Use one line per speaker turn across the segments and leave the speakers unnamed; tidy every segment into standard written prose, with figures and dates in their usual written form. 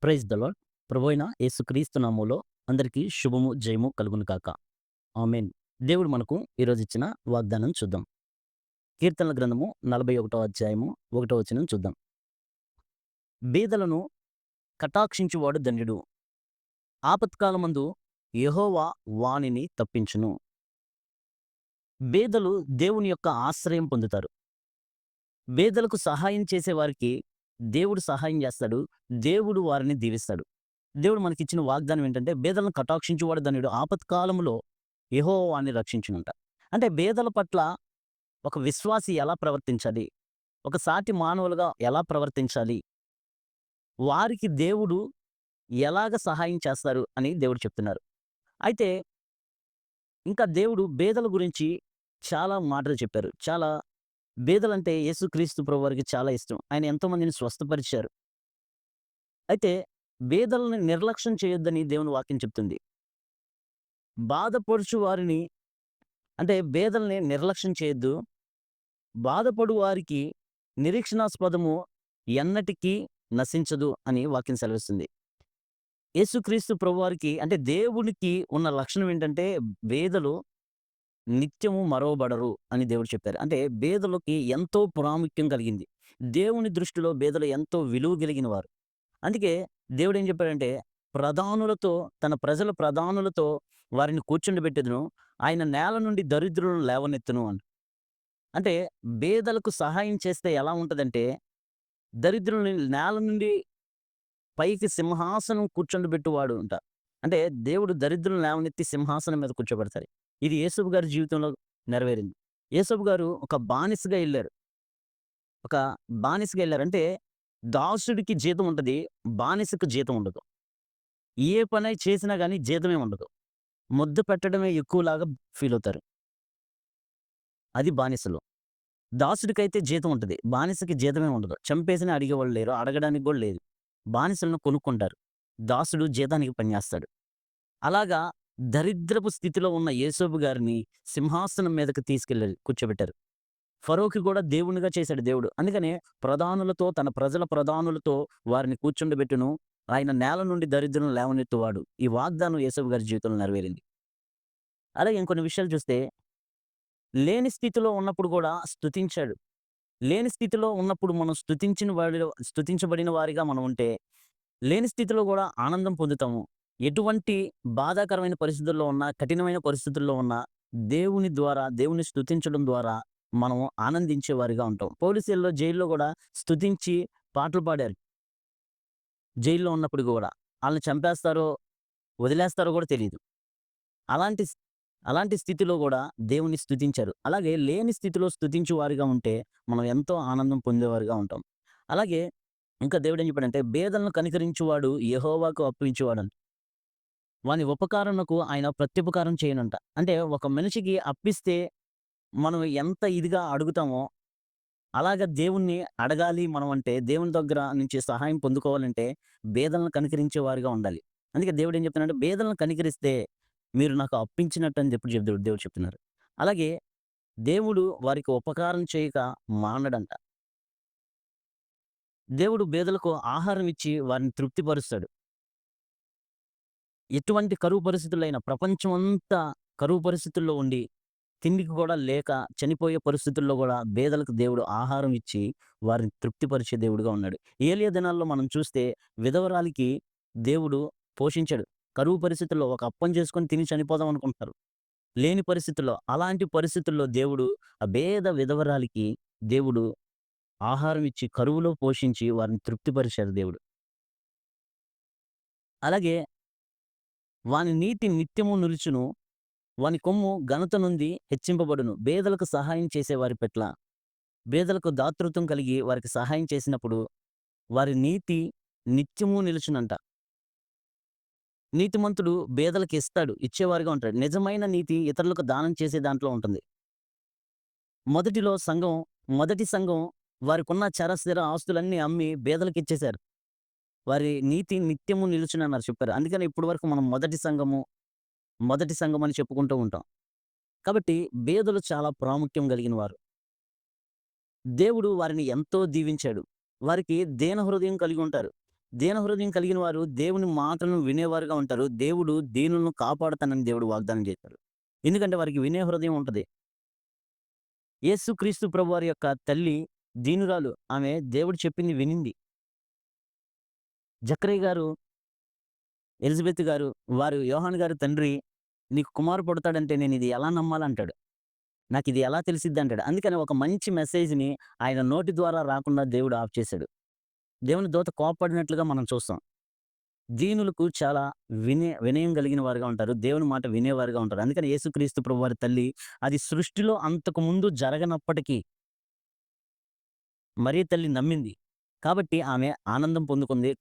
Praise the lord. ప్రభువైన యేసుక్రీస్తు నామములో అందరికీ శుభము, జయము కలుగును గాక. ఆమేన్. దేవుడు మనకు ఈరోజు ఇచ్చిన వాగ్దానం చూద్దాం. కీర్తనల గ్రంథము 41వ అధ్యాయము 1వ వచనం చూద్దాం. బీదలను కటాక్షించువాడు ధన్యుడు. ఆపత్కాలమందు యెహోవా వానిని తప్పించును. బీదలు దేవుని యొక్క ఆశ్రయం పొందుతారు. బీదలకు సహాయం చేసేవారికి దేవుడు సహాయం చేస్తాడు. దేవుడు వారిని దీవిస్తాడు. దేవుడు మనకిచ్చిన వాగ్దానం ఏంటంటే, బీదలను కటాక్షించువాడు ధన్యుడు. ఆపత్కాలములో యెహోవా వారిని రక్షించునంట. అంటే బీదల పట్ల ఒక విశ్వాసి ఎలా ప్రవర్తించాలి? ఒక సాటి మానవులుగా ఎలా ప్రవర్తించాలి? వారికి దేవుడు ఎలాగ సహాయం చేస్తారు అని దేవుడు చెప్తున్నారు. అయితే ఇంకా దేవుడు బీదల గురించి చాలా మాటలు చెప్పారు. బీదలంటే యేసుక్రీస్తు ప్రభువారికి చాలా ఇష్టం. ఆయన ఎంతో మందిని స్వస్థపరిచారు. అయితే బీదలని నిర్లక్ష్యం చేయొద్దని దేవుని వాక్యం చెప్తుంది. బాధపడుచు వారిని అంటే బీదల్ని నిర్లక్ష్యం చేయొద్దు. బాధపడు వారికి నిరీక్షణాస్పదము ఎన్నటికీ నశించదు అని వాక్యం సెలవిస్తుంది. యేసుక్రీస్తు ప్రభువారికి అంటే దేవునికి ఉన్న లక్షణం ఏంటంటే, బీదలు నిత్యము మరువబడరు అని దేవుడు చెప్పారు. అంటే బీదలకి ఎంతో ప్రాముఖ్యం కలిగింది. దేవుని దృష్టిలో బీదలు ఎంతో విలువ కలిగిన వారు. అందుకే దేవుడేం చెప్పాడంటే, ప్రధానులతో తన ప్రజల ప్రధానులతో వారిని కూర్చుండబెట్టెదను. ఆయన నేల నుండి దరిద్రులను లేవనెత్తును అని. అంటే బీదలకు సహాయం చేస్తే ఎలా ఉంటదంటే, దరిద్రులని నేల నుండి పైకి సింహాసనం కూర్చొండబెట్టువాడు అంట. అంటే దేవుడు దరిద్రులను లేవనెత్తి సింహాసనం మీద కూర్చోబెడతారు. ఇది యేసోబు గారి జీవితంలో నెరవేరింది. యేసోబు గారు ఒక బానిసగా ఎళ్లారు. ఒక బానిసగా ఎళ్లారు. అంటే దాసుడికి జీతం ఉంటది. బానిసకు జీతం ఉండదు. ఏ పని చేసినా గాని జీతమే ఉండదు. ముద్ద పెట్టడమే ఎక్కువలాగా ఫీల్ అవుతారు. అది బానిసలు. దాసుడికైతే జీతం ఉంటది. బానిసకి జీతమే ఉండదు. చంపేసినా అడిగేవాళ్ళు లేరు. అడగడానికి గూడా లేదు. బానిసలను కొనుక్కుంటారు. దాసుడు జీతానికి పనిచేస్తాడు. అలాగా దరిద్రపు స్థితిలో ఉన్న యేసోబు గారిని సింహాసనం మీదకి తీసుకెళ్ళి కూర్చోబెట్టారు. ఫరోకి కూడా దేవునిగా చేశాడు దేవుడు. అందుకనే ప్రధానులతో తన ప్రజల ప్రధానులతో వారిని కూర్చుండబెట్టును. ఆయన నేల నుండి దరిద్రులను లేవనెత్తువాడు. ఈ వాగ్దానం యేసోబు గారి జీవితంలో నెరవేరింది. అలాగే ఇంకొన్ని విషయాలు చూస్తే, లేని స్థితిలో ఉన్నప్పుడు కూడా స్తుతించాడు. లేని స్థితిలో ఉన్నప్పుడు మనం స్తుతించబడిన వారిగా మనం ఉంటే, లేని స్థితిలో గూడా ఆనందం పొందుతాము. ఎటువంటి బాధాకరమైన పరిస్థితుల్లో ఉన్నా, కఠినమైన పరిస్థితుల్లో ఉన్నా, దేవుని స్తుతించడం ద్వారా మనం ఆనందించే వారిగా ఉంటాం. పోలీసుల్లో జైల్లో గూడా స్తుతించి పాటలు పాడారు. జైల్లో ఉన్నప్పుడు గూడా. ఆళ్ళని చంపేస్తారో, వదిలేస్తారో గూడా తెలీదు. అలాంటి స్ అలాంటి స్థితిలో గూడా దేవుని స్తుతించారు. అలాగే లేని స్థితిలో స్తుతించు వారిగా ఉంటే, మనం ఎంతో ఆనందం పొందేవారుగా ఉంటాం. అలాగే ఇంకా దేవుడేం చెప్పాడంటే, బీదలను కనికరించువాడు యెహోవాకు అప్పించువాడంట. వాని ఉపకారమునకు ఆయన ప్రత్యుపకారం చేయనంట. అంటే ఒక మనిషికి అప్పిస్తే మనం ఎంత ఇదిగా అడుగుతామో, అలాగా దేవుణ్ణి అడగాలి మనం అంటే, దేవుని దగ్గర నుంచి సహాయం పొందుకోవాలంటే, బీదలను కనికరించే వారిగా ఉండాలి. అందుకే దేవుడేం చెప్తున్నాడంటే, బీదలను కనికరిస్తే మీరు నాకు అప్పించినట్టు అని చెప్పి దేవుడు చెప్తున్నారు. అలాగే దేవుడు వారికి ఉపకారం చేయక మానడంట. దేవుడు బీదలకు ఆహారం ఇచ్చి వారిని తృప్తిపరుస్తాడు. ఎటువంటి కరువు పరిస్థితులైనా ప్రపంచమంతా కరువు పరిస్థితుల్లో ఉండి, తిండికి కూడా లేక చనిపోయే పరిస్థితుల్లో గూడా బీదలకు దేవుడు ఆహారం ఇచ్చి వారిని తృప్తిపరిచే దేవుడుగా ఉన్నాడు. ఏలియా దినాల్లో మనం చూస్తే విధవరాలికి దేవుడు పోషించాడు. కరువు పరిస్థితుల్లో ఒక అప్పం చేసుకొని తిని చనిపోదాం అనుకుంటారు. లేని పరిస్థితుల్లో, అలాంటి పరిస్థితుల్లో దేవుడు ఆ విధవరాలికి దేవుడు ఆహారం ఇచ్చి కరువులో పోషించి వారిని తృప్తిపరిచారు దేవుడు. అలాగే వాని నీతి నిత్యము నిలుచును. వాని కొమ్ము ఘనత నుండి హెచ్చింపబడును. బేదలకు సహాయం చేసే వారి పట్ల, బేదలకు దాతృత్వం కలిగి వారికి సహాయం చేసినప్పుడు వారి నీతి నిత్యము నిలుచునంట. నీతిమంతుడు బేదలకు ఇస్తాడు. ఇచ్చేవారుగా ఉంటాడు. నిజమైన నీతి ఇతరులకు దానం చేసే దాంట్లో ఉంటుంది. మొదటిలో సంఘం మొదటి సంఘం వారికున్న చరస్థిర ఆస్తులన్నీ అమ్మి బేదలకిచ్చేశారు. వారి నీతి నిత్యము నిలుచునన్నారు చెప్పారు. అందుకని ఇప్పటి వరకు మనం మొదటి సంఘం అని చెప్పుకుంటూ ఉంటాం. కాబట్టి బేదలు చాలా ప్రాముఖ్యం కలిగిన వారు. దేవుడు వారిని ఎంతో దీవించాడు. వారికి దీన హృదయం కలిగి ఉంటారు. దీన హృదయం కలిగిన వారు దేవుని మాటలను వినేవారుగా ఉంటారు. దేవుడు దీనులను కాపాడుతానని దేవుడు వాగ్దానం చేశారు. ఎందుకంటే వారికి వినే హృదయం ఉంటది. యేసుక్రీస్తు ప్రభువారి యొక్క తల్లి దీనురాలు. ఆమె దేవుడు చెప్పింది వినింది. జక్కరయ్య గారు, ఎలిజబెత్ గారు, వారు యోహాను గారి తండ్రి, "నీకు కుమారుడు పుడతాడంటే నేనిది ఎలా నమ్మాలంటాడు. నాకిది ఎలా తెలిసిద్దంటాడు." అందుకని ఒక మంచి మెసేజ్‌ని ఆయన నోటి ద్వారా రాకుండా దేవుడు ఆఫ్ చేశాడు. దేవుని దూత కోప్పడినట్లుగా మనం చూస్తాం. దీనులకు చాలా వినయం కలిగిన వారుగా ఉంటారు. దేవుని మాట వినేవారుగా ఉంటారు. అందుకని యేసుక్రీస్తు ప్రభువారి తల్లి అది సృష్టిలో అంతకు ముందు జరగనప్పటికీ మరియ తల్లి నమ్మింది. కాబట్టి ఆమె ఆనందం పొందుకుంది.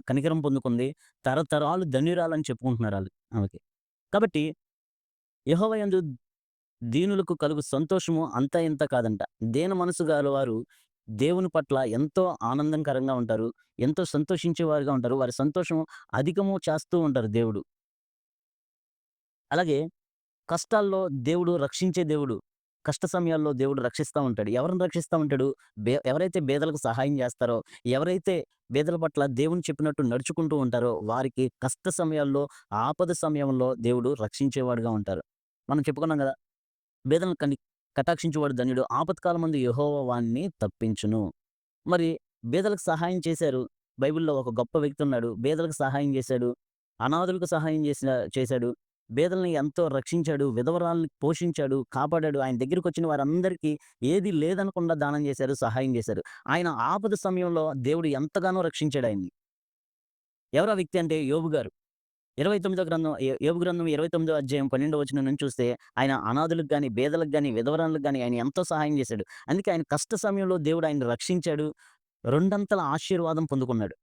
కనికరం పొందుకుంది. తరతరాలు ధన్యురాలని చెప్పుకుంటున్నారు ఆమెకి. కాబట్టి యెహోవా యందు దీనులకు కలుగు సంతోషము అంతా ఇంతా కాదంట. దీన మనసు గలవారు దేవుని పట్ల ఎంతో ఆనందకరంగా ఉంటారు. ఎంతో సంతోషించేవారుగా ఉంటారు. వారి సంతోషం అధికము చేస్తూ ఉంటారు దేవుడు. అలాగే కష్టాల్లో దేవుడు రక్షించే దేవుడు. కష్ట సమయాల్లో దేవుడు రక్షిస్తా ఉంటాడు. ఎవరిని రక్షిస్తా ఉంటాడు? ఎవరైతే బీదలకు సహాయం జేస్తారో, ఎవరైతే బీదల పట్ల దేవుని చెప్పినట్టు నడుచుకుంటూ ఉంటారో, వారికి కష్ట సమయాల్లో, ఆపద సమయంలో దేవుడు రక్షించేవాడుగా ఉంటారు. మనం చెప్పుకున్నాం గదా! బీదలను కటాక్షించువాడు ధన్యుడు. ఆపత్కాలమందు యెహోవా వానిని తప్పించును. మరి బీదలకు సహాయం చేశారు. బైబిల్‌లో ఒక గొప్ప వ్యక్తి ఉన్నాడు. బీదలకు సహాయం చేశాడు. అనాథులకు సహాయం చేశాడు. బీదల్ని ఎంతో రక్షించాడు. విధవరాల్ని పోషించాడు, కాపాడాడు. ఆయన దగ్గరికొచ్చిన వారందరికీ ఏది లేదనకుండా దానం చేశారు, సహాయం చేశారు. ఆయన ఆపద సమయంలో దేవుడు ఎంతగానో రక్షించాడు ఆయన్ని. ఎవరా వ్యక్తి అంటే యోబు గారు. 29 గ్రంథం యోబు గ్రంథం 29 అధ్యాయం 12 వచనం నుంచి చూస్తే ఆయన అనాథులకు గాని, బీదలకు గాని, విధవరాళ్ళకి గాని ఆయన ఎంతో సహాయం చేశాడు. అందుకే ఆయన కష్ట సమయంలో దేవుడు ఆయన్ని రక్షించాడు. రెండంతల ఆశీర్వాదం పొందుకున్నాడు.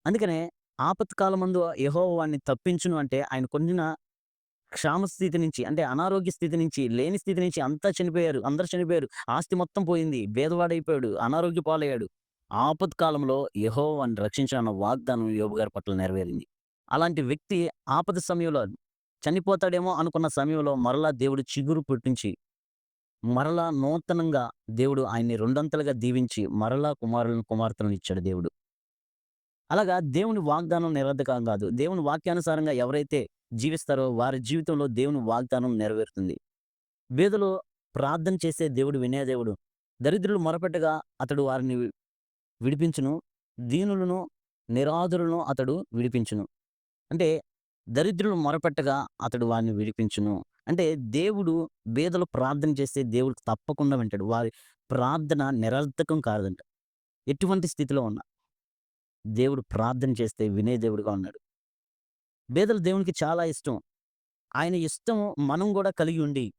అందుకనే ఆపత్కాలమందు యెహోవా వాడిని తప్పించును అంటే ఆయన పొందిన క్షామ స్థితి నుంచి అంటే అనారోగ్య స్థితి నుంచి, లేని స్థితి నుంచి అంతా చనిపోయారు. అందరూ చనిపోయారు. ఆస్తి మొత్తం పోయింది. బీదవాడైపోయాడు. అనారోగ్య పాలయ్యాడు. ఆపత్కాలంలో యెహోవా వాడిని రక్షించానన్న వాగ్దానం యోబు గారి పట్ల నెరవేరింది. అలాంటి వ్యక్తి ఆపద సమయంలో చనిపోతాడేమో అనుకున్న సమయంలో మరలా దేవుడు చిగురు పుట్టించి, మరలా నూతనంగా దేవుడు ఆయన్ని రెండంతలుగా దీవించి, మరలా కుమారులను, కుమార్తెలను ఇచ్చాడు దేవుడు. అలాగా దేవుని వాగ్దానం నిరర్ధకం కాదు. దేవుని వాక్యానుసారంగా ఎవరైతే జీవిస్తారో వారి జీవితంలో దేవుని వాగ్దానం నెరవేరుతుంది. బీదలు ప్రార్థన చేసే దేవుడు వినే దేవుడు. దరిద్రులు మొరపెట్టగా అతడు వారిని విడిపించును. దీనులను, నిరాధులను అతడు విడిపించును. అంటే దరిద్రులు మొరపెట్టగా అతడు వారిని విడిపించును. అంటే దేవుడు బీదలు ప్రార్థన చేస్తే దేవుడు తప్పకుండా వింటాడు. వారి ప్రార్థన నిరర్థకం కాదంట. ఎటువంటి స్థితిలో ఉన్నా దేవుడు ప్రార్థన చేస్తే వినే దేవుడుగా ఉన్నాడు. బీదలు దేవునికి చాలా ఇష్టం. ఆయన ఇష్టం మనం గూడా కలిగి ఉండి,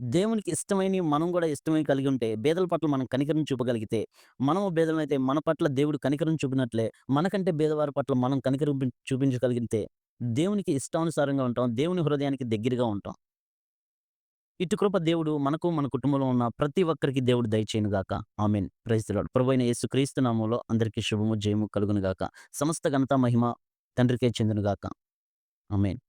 దేవునికి ఇష్టమైనయి మనం గూడా ఇష్టమై కలిగి ఉంటే, బీదల పట్ల మనం కనికరం చూపగలిగితే, మనము బీదలమైతే మన పట్ల దేవుడు కనికరం చూపినట్లే, మనకంటే బీదవారి పట్ల మనం కనికరం చూపించగలిగితే, దేవునికి ఇష్టానుసారంగా ఉంటాం. దేవుని హృదయానికి దగ్గరగా ఉంటాం. ఇటు కృప దేవుడు మనకు, మన కుటుంబంలో ఉన్న ప్రతి ఒక్కరికి దేవుడు దయచేయును గాక. ఆమేన్. Praise the Lord. ప్రభువైన యేసుక్రీస్తు నామంలో అందరికీ శుభము, జయము కలుగును గాక. సమస్త ఘనత, మహిమ తండ్రికే చెందును గాక. ఆమేన్.